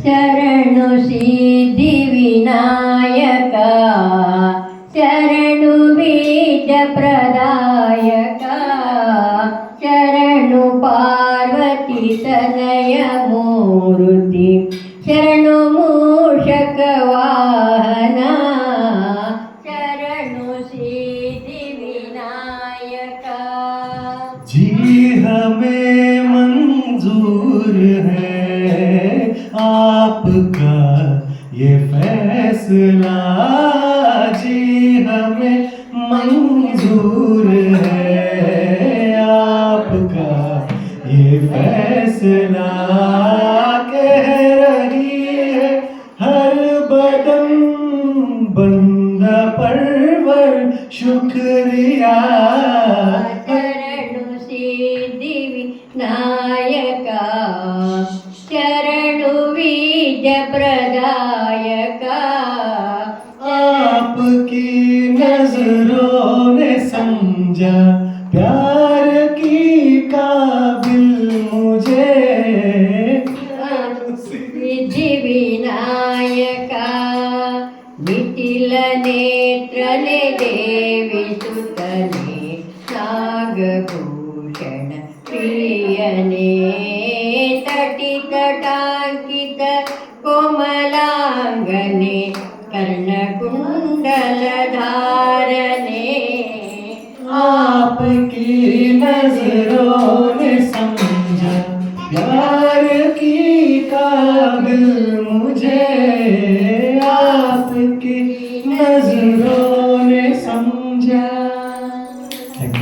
ಶರಣು ಸಿದ್ಧಿ ವಿನಾಯಕ ಶರಣು ಬೀಜ ಪ್ರದಾಯಕ ಶರಣು ಪಾರ್ವತಿ ತನಯ ಮೂರ್ತಿ ಶರಣು ಮೂಷಕ ವಾಹನ ಶರಣು ಸಿದ್ಧಿ ವಿನಾಯಕ। जी हमें मंजूर है आपका ये फैसला, जी हमें मंजूर है आपका ये फैसला। कह रही है हर बदन बंदा परवर शुक्रिया। ಶರಣು ಸಿದ್ಧಿ ವಿನಾಯಕ ಶರಣು ಬೀಜ ಪ್ರದಾಯಕ आपकी नजरों ने समझा प्यार की काबिल मुझे। ಸಿದ್ಧಿ ವಿನಾಯಕ ನಿಖಿಲ ನೇತ್ರನೆ ದೇವಿ ಸುತನೆ ನಾಗಭೂಷಣ ಪ್ರಿಯನೇ ತಟಿ ತಟಾಂಕಿತ ಕೋಮಲಾಂಗನೆ ಕರ್ಣಕುಂಡಲ ಧಾರನೆ। आपकी नजरों ने समझा प्यार की काबिल मुझे।